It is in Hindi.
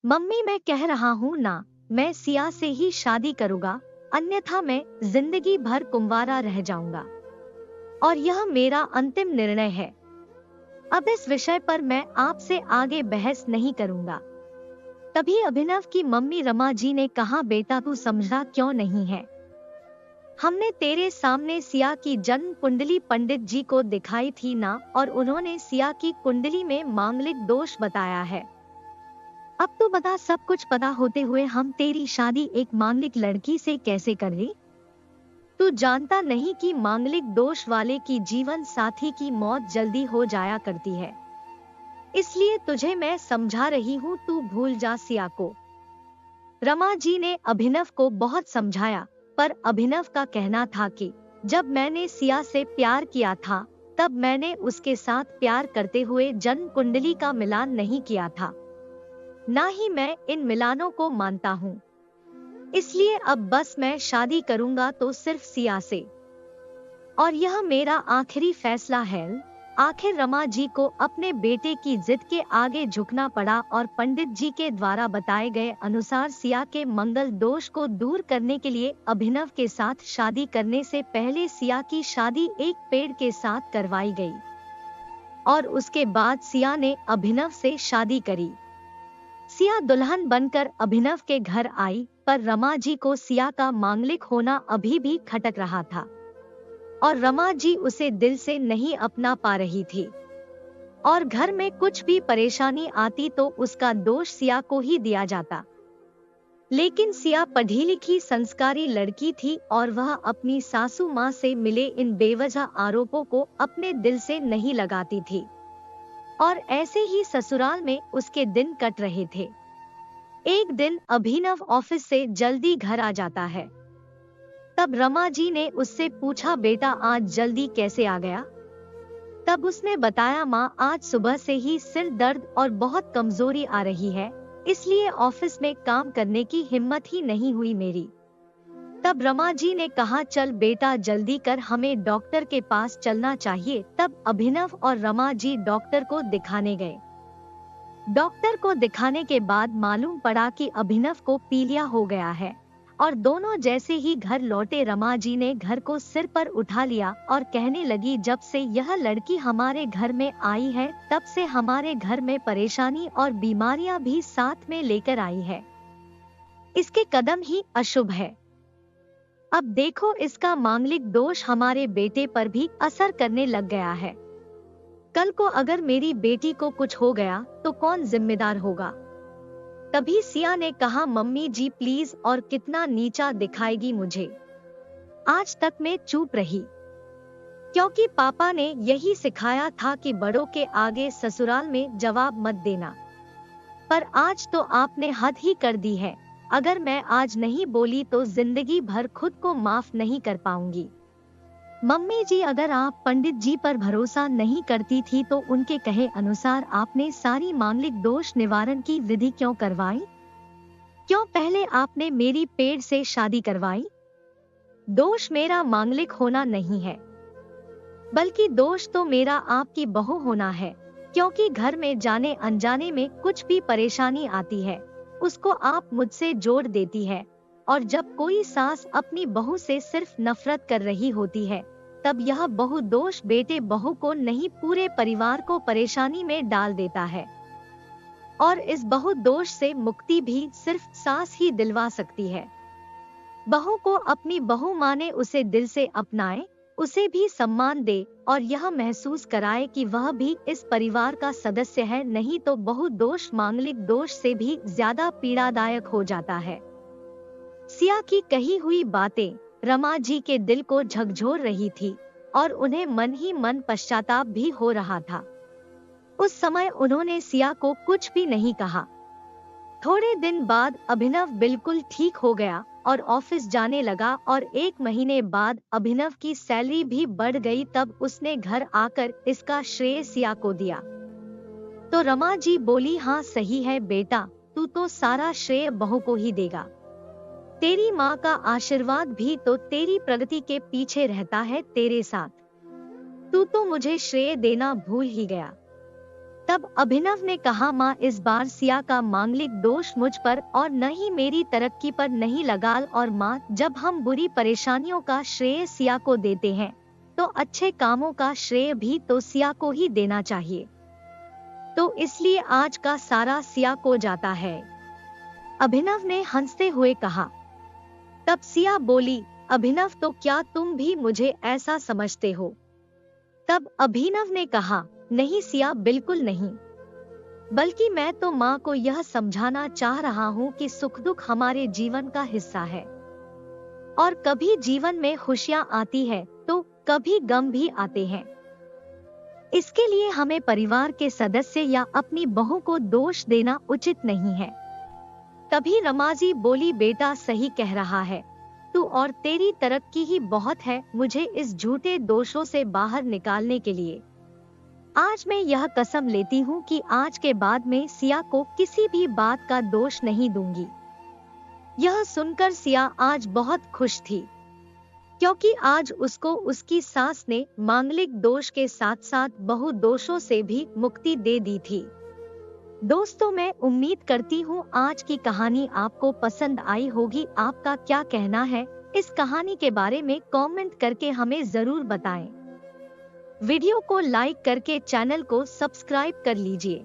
मम्मी मैं कह रहा हूँ ना, मैं सिया से ही शादी करूँगा, अन्यथा मैं जिंदगी भर कुंवारा रह जाऊंगा और यह मेरा अंतिम निर्णय है। अब इस विषय पर मैं आपसे आगे बहस नहीं करूंगा। तभी अभिनव की मम्मी रमा जी ने कहा, बेटा तू समझा क्यों नहीं है? हमने तेरे सामने सिया की जन्म कुंडली पंडित जी को दिखाई थी ना, और उन्होंने सिया की कुंडली में मांगलिक दोष बताया है। अब तो बता, सब कुछ पता होते हुए हम तेरी शादी एक मांगलिक लड़की से कैसे करें? तू जानता नहीं कि मांगलिक दोष वाले की जीवन साथी की मौत जल्दी हो जाया करती है। इसलिए तुझे मैं समझा रही हूँ, तू भूल जा सिया को। रमा जी ने अभिनव को बहुत समझाया, पर अभिनव का कहना था कि जब मैंने सिया से प्यार किया था, तब मैंने उसके साथ प्यार करते हुए जन्म कुंडली का मिलान नहीं किया था। ना ही मैं इन मिलानों को मानता हूँ। इसलिए अब बस मैं शादी करूंगा तो सिर्फ सिया से, और यह मेरा आखिरी फैसला है। आखिर रमा जी को अपने बेटे की जिद के आगे झुकना पड़ा और पंडित जी के द्वारा बताए गए अनुसार सिया के मंगल दोष को दूर करने के लिए अभिनव के साथ शादी करने से पहले सिया की शादी एक पेड़ के साथ करवाई गई, और उसके बाद सिया ने अभिनव से शादी करी। सिया दुल्हन बनकर अभिनव के घर आई, पर रमा जी को सिया का मांगलिक होना अभी भी खटक रहा था और रमा जी उसे दिल से नहीं अपना पा रही थी। और घर में कुछ भी परेशानी आती तो उसका दोष सिया को ही दिया जाता। लेकिन सिया पढ़ी लिखी संस्कारी लड़की थी और वह अपनी सासू माँ से मिले इन बेवजह आरोपों को अपने दिल से नहीं लगाती थी, और ऐसे ही ससुराल में उसके दिन कट रहे थे। एक दिन अभिनव ऑफिस से जल्दी घर आ जाता है। तब रमा जी ने उससे पूछा, बेटा आज जल्दी कैसे आ गया? तब उसने बताया, माँ आज सुबह से ही सिर दर्द और बहुत कमजोरी आ रही है, इसलिए ऑफिस में काम करने की हिम्मत ही नहीं हुई मेरी। तब रमा जी ने कहा, चल बेटा जल्दी कर, हमें डॉक्टर के पास चलना चाहिए। तब अभिनव और रमा जी डॉक्टर को दिखाने गए। डॉक्टर को दिखाने के बाद मालूम पड़ा कि अभिनव को पीलिया हो गया है, और दोनों जैसे ही घर लौटे रमा जी ने घर को सिर पर उठा लिया और कहने लगी, जब से यह लड़की हमारे घर में आई है तब से हमारे घर में परेशानी और बीमारियां भी साथ में लेकर आई है। इसके कदम ही अशुभ है। अब देखो इसका मांगलिक दोष हमारे बेटे पर भी असर करने लग गया है। कल को अगर मेरी बेटी को कुछ हो गया तो कौन जिम्मेदार होगा? तभी सिया ने कहा, मम्मी जी प्लीज, और कितना नीचा दिखाएगी मुझे। आज तक मैं चुप रही, क्योंकि पापा ने यही सिखाया था कि बड़ों के आगे ससुराल में जवाब मत देना। पर आज तो आपने हद ही कर दी है। अगर मैं आज नहीं बोली तो जिंदगी भर खुद को माफ नहीं कर पाऊंगी। मम्मी जी, अगर आप पंडित जी पर भरोसा नहीं करती थी तो उनके कहे अनुसार आपने सारी मांगलिक दोष निवारण की विधि क्यों करवाई? क्यों पहले आपने मेरी पेड़ से शादी करवाई? दोष मेरा मांगलिक होना नहीं है, बल्कि दोष तो मेरा आपकी बहू होना है, क्योंकि घर में जाने अनजाने में कुछ भी परेशानी आती है उसको आप मुझसे जोड़ देती है, और जब कोई सास अपनी बहू से सिर्फ नफरत कर रही होती है तब यह बहु दोष बेटे बहू को नहीं पूरे परिवार को परेशानी में डाल देता है। और इस बहु दोष से मुक्ति भी सिर्फ सास ही दिलवा सकती है। बहू को अपनी बहू माने, उसे दिल से अपनाए, उसे भी सम्मान दे और यह महसूस कराए कि वह भी इस परिवार का सदस्य है, नहीं तो बहु दोष मांगलिक दोष से भी ज्यादा पीड़ादायक हो जाता है। सिया की कही हुई बातें रमा जी के दिल को झकझोर रही थी और उन्हें मन ही मन पश्चाताप भी हो रहा था। उस समय उन्होंने सिया को कुछ भी नहीं कहा। थोड़े दिन बाद अभिनव बिल्कुल ठीक हो गया और ऑफिस जाने लगा, और 1 महीने बाद अभिनव की सैलरी भी बढ़ गई। तब उसने घर आकर इसका श्रेय सिया को दिया। तो रमा जी बोली, हाँ सही है बेटा, तू तो सारा श्रेय बहू को ही देगा। तेरी माँ का आशीर्वाद भी तो तेरी प्रगति के पीछे रहता है तेरे साथ। तू तो मुझे श्रेय देना भूल ही गया। तब अभिनव ने कहा, माँ, इस बार सिया का मांगलिक दोष मुझ पर और न ही मेरी तरक्की पर नहीं लगा। और माँ, जब हम बुरी परेशानियों का श्रेय सिया को देते हैं तो अच्छे कामों का श्रेय भी तो सिया को ही देना चाहिए। तो इसलिए आज का सारा सिया को जाता है। अभिनव ने हंसते हुए कहा। तब सिया बोली, अभिनव, तो क्या तुम भी मुझे ऐसा समझते हो? तब अभिनव ने कहा, नहीं सिया, बिल्कुल नहीं, बल्कि मैं तो माँ को यह समझाना चाह रहा हूँ कि सुख दुख हमारे जीवन का हिस्सा है और कभी जीवन में खुशियाँ आती है तो कभी गम भी आते हैं। इसके लिए हमें परिवार के सदस्य या अपनी बहू को दोष देना उचित नहीं है। तभी रमाजी बोली, बेटा सही कह रहा है तू, और तेरी तरक्की ही बहुत है मुझे इस झूठे दोषों से बाहर निकालने के लिए। आज मैं यह कसम लेती हूँ कि आज के बाद में सिया को किसी भी बात का दोष नहीं दूंगी। यह सुनकर सिया आज बहुत खुश थी, क्योंकि आज उसको उसकी सास ने मांगलिक दोष के साथ साथ बहु दोषों से भी मुक्ति दे दी थी। दोस्तों, मैं उम्मीद करती हूँ आज की कहानी आपको पसंद आई होगी। आपका क्या कहना है इस कहानी के बारे में कमेंट करके हमें जरूर बताएं। वीडियो को लाइक करके चैनल को सब्सक्राइब कर लीजिए।